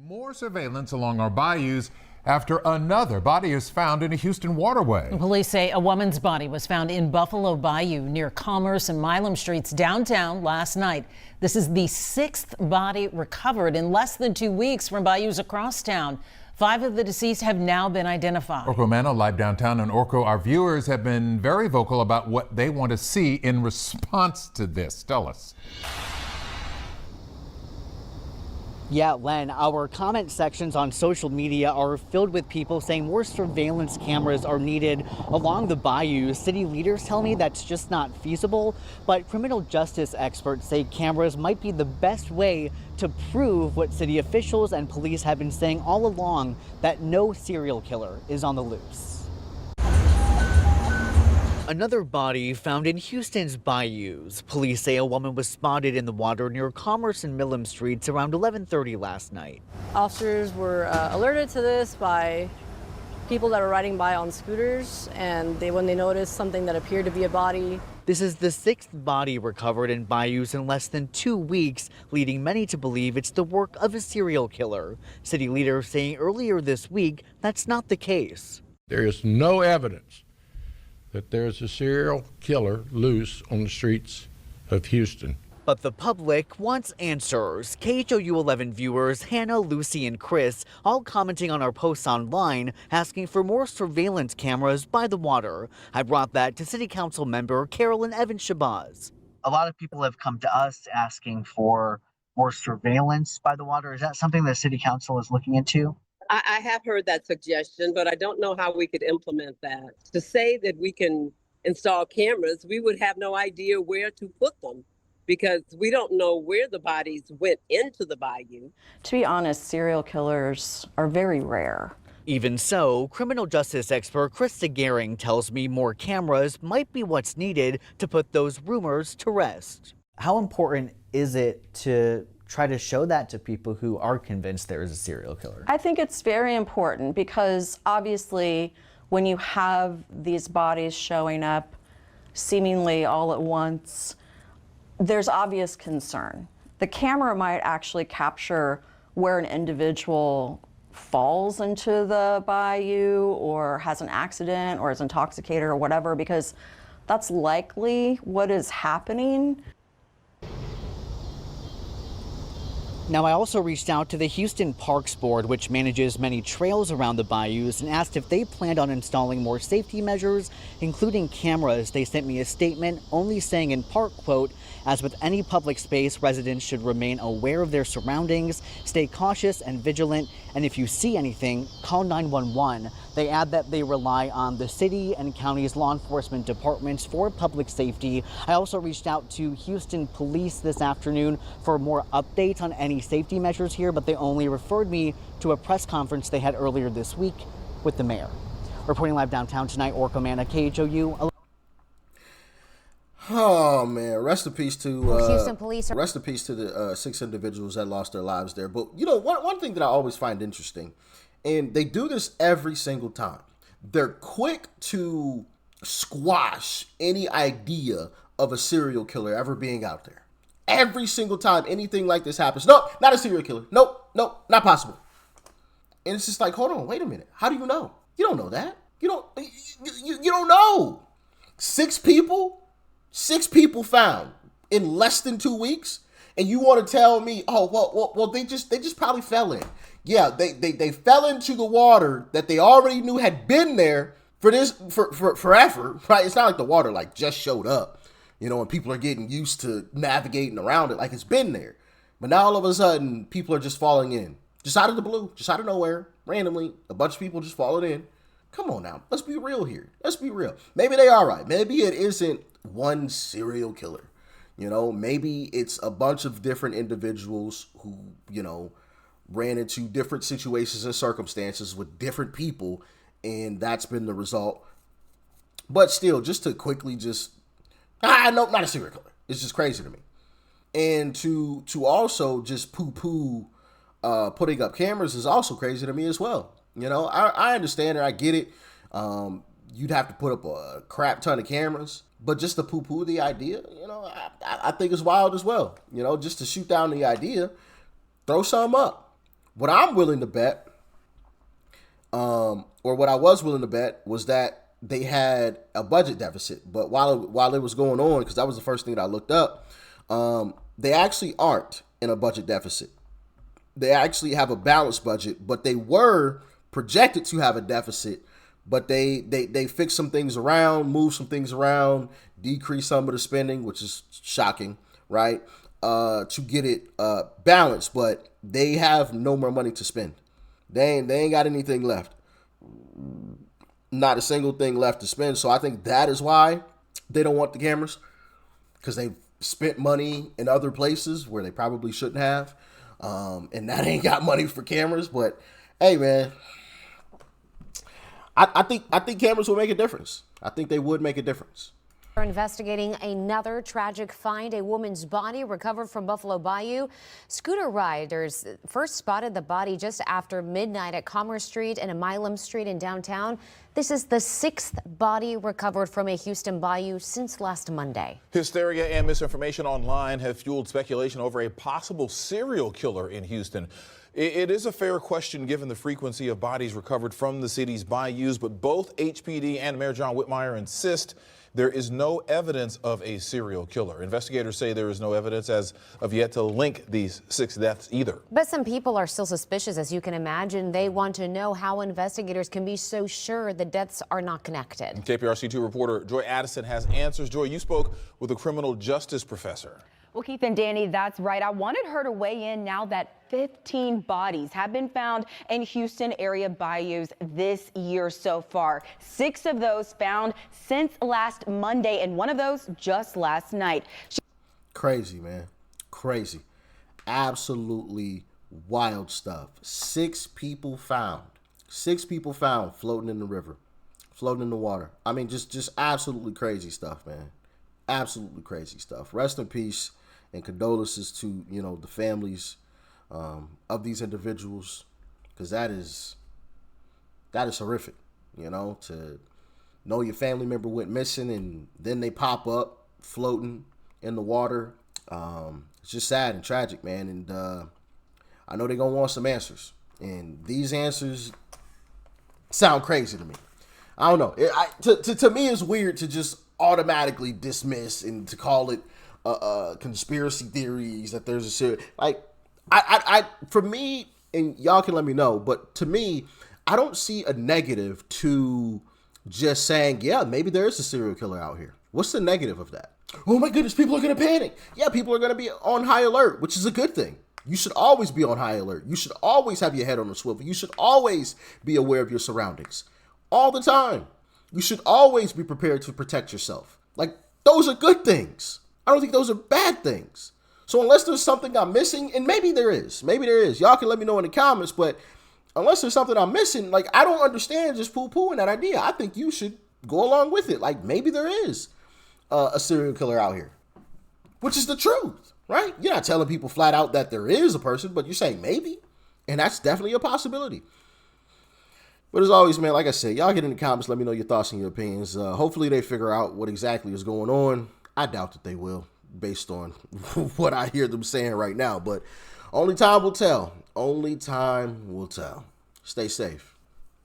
More surveillance along our bayous after another body is found in a Houston waterway. Police say a woman's body was found in Buffalo Bayou near Commerce and Milam Streets downtown last night. This is the sixth body recovered in less than 2 weeks from bayous across town. 5 of the deceased have now been identified. Orko Mano live downtown, and Orko, our viewers have been very vocal about what they want to see in response to this. Tell us. Yeah, Len, our comment sections on social media are filled with people saying more surveillance cameras are needed along the bayou. City leaders tell me that's just not feasible, but criminal justice experts say cameras might be the best way to prove what city officials and police have been saying all along, that no serial killer is on the loose. Another body found in Houston's bayous. Police say a woman was spotted in the water near Commerce and Milam Streets around 11:30 last night. Officers were alerted to this by people that were riding by on scooters, and when they noticed something that appeared to be a body. This is the 6th body recovered in bayous in less than 2 weeks, leading many to believe it's the work of a serial killer. City leaders saying earlier this week that's not the case. There is no evidence that there's a serial killer loose on the streets of Houston. But the public wants answers. KHOU 11 viewers Hannah, Lucy, and Chris all commenting on our posts online, asking for more surveillance cameras by the water. I brought that to City Council member Carolyn Evans-Shabazz. A lot of people have come to us asking for more surveillance by the water. Is that something that City Council is looking into? I have heard that suggestion, but I don't know how we could implement that. To say that we can install cameras, we would have no idea where to put them because we don't know where the bodies went into the bayou. To be honest, serial killers are very rare. Even so, criminal justice expert Krista Gehring tells me more cameras might be what's needed to put those rumors to rest. How important is it to try to show that to people who are convinced there is a serial killer? I think it's very important because obviously when you have these bodies showing up seemingly all at once, there's obvious concern. The camera might actually capture where an individual falls into the bayou or has an accident or is intoxicated or whatever, because that's likely what is happening. Now, I also reached out to the Houston Parks Board, which manages many trails around the bayous, and asked if they planned on installing more safety measures, including cameras. They sent me a statement only saying in part, quote, "As with any public space, residents should remain aware of their surroundings, stay cautious and vigilant, and if you see anything, call 911. They add that they rely on the city and county's law enforcement departments for public safety. I also reached out to Houston Police this afternoon for more updates on any safety measures here, but they only referred me to a press conference they had earlier this week with the mayor. Reporting live downtown tonight, Orko Mano, KHOU. Oh man, rest in peace to Houston police. Rest in peace to the 6 individuals that lost their lives there. But you know, one thing that I always find interesting, and they do this every single time, they're quick to squash any idea of a serial killer ever being out there. Every single time anything like this happens, nope, not a serial killer. Nope, not possible. And it's just like, hold on, wait a minute. How do you know? You don't know that. You don't know. 6 people found in less than 2 weeks, and you want to tell me, oh well, they just probably fell in. Yeah, they fell into the water that they already knew had been there for forever, right? It's not like the water like just showed up. You know, and people are getting used to navigating around it like it's been there. But now all of a sudden, people are just falling in. Just out of the blue, just out of nowhere, randomly, a bunch of people just falling in. Come on now, let's be real here. Let's be real. Maybe they are right. Maybe it isn't one serial killer. You know, maybe it's a bunch of different individuals who, you know, ran into different situations and circumstances with different people, and that's been the result. But still, just to quickly nope, not a serial killer. It's just crazy to me. And to also just poo-poo putting up cameras is also crazy to me as well. You know, I understand it. I get it. You'd have to put up a crap ton of cameras. But just to poo-poo the idea, you know, I think it's wild as well. You know, just to shoot down the idea, throw some up. What I'm willing to bet, or what I was willing to bet, was that they had a budget deficit. But while it was going on, because that was the first thing that I looked up, they actually aren't in a budget deficit. They actually have a balanced budget, but they were projected to have a deficit. But they fixed some things around, moved some things around, decreased some of the spending, which is shocking, right? To get it balanced, but they have no more money to spend. They ain't got anything left. Not a single thing left to spend. So I think that is why they don't want the cameras, because they've spent money in other places where they probably shouldn't have. And that ain't got money for cameras. But hey, man, I think cameras will make a difference. I think they would make a difference. We're investigating another tragic find, a woman's body recovered from Buffalo Bayou. Scooter riders first spotted the body just after midnight at Commerce Street and Milam Street in downtown. This is the 6th body recovered from a Houston bayou since last Monday. Hysteria and misinformation online have fueled speculation over a possible serial killer in Houston. It is a fair question given the frequency of bodies recovered from the city's bayous, but both HPD and Mayor John Whitmire insist there is no evidence of a serial killer. Investigators say there is no evidence as of yet to link these 6 deaths either. But some people are still suspicious, as you can imagine. They want to know how investigators can be so sure the deaths are not connected. KPRC2 reporter Joy Addison has answers. Joy, you spoke with a criminal justice professor. Well, Keith and Danny, that's right. I wanted her to weigh in now that 15 bodies have been found in Houston area bayous this year so far. 6 of those found since last Monday, and one of those just last night. Crazy, man. Crazy. Absolutely wild stuff. 6 people found. 6 people found floating in the river, floating in the water. I mean, just absolutely crazy stuff, man. Absolutely crazy stuff. Rest in peace and condolences to, the families of these individuals, because that is horrific, to know your family member went missing and then they pop up floating in the water. It's just sad and tragic, man. And I know they're gonna want some answers, and these answers sound crazy to me. I don't know. To me, it's weird to just automatically dismiss and to call it conspiracy theories that there's a serious, like, for me, and y'all can let me know, but to me, I don't see a negative to just saying, yeah, maybe there is a serial killer out here. What's the negative of that? Oh my goodness, people are going to panic. Yeah, people are going to be on high alert, which is a good thing. You should always be on high alert. You should always have your head on a swivel. You should always be aware of your surroundings all the time. You should always be prepared to protect yourself. Like, those are good things. I don't think those are bad things. So unless there's something I'm missing, and maybe there is, y'all can let me know in the comments, but unless there's something I'm missing, like, I don't understand just poo-pooing that idea. I think you should go along with it. Like, maybe there is a serial killer out here, which is the truth, right? You're not telling people flat out that there is a person, but you're saying maybe, and that's definitely a possibility. But as always, man, like I said, y'all get in the comments, let me know your thoughts and your opinions. Hopefully they figure out what exactly is going on. I doubt that they will, based on what I hear them saying right now. But only time will tell. Only time will tell. Stay safe.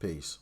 Peace.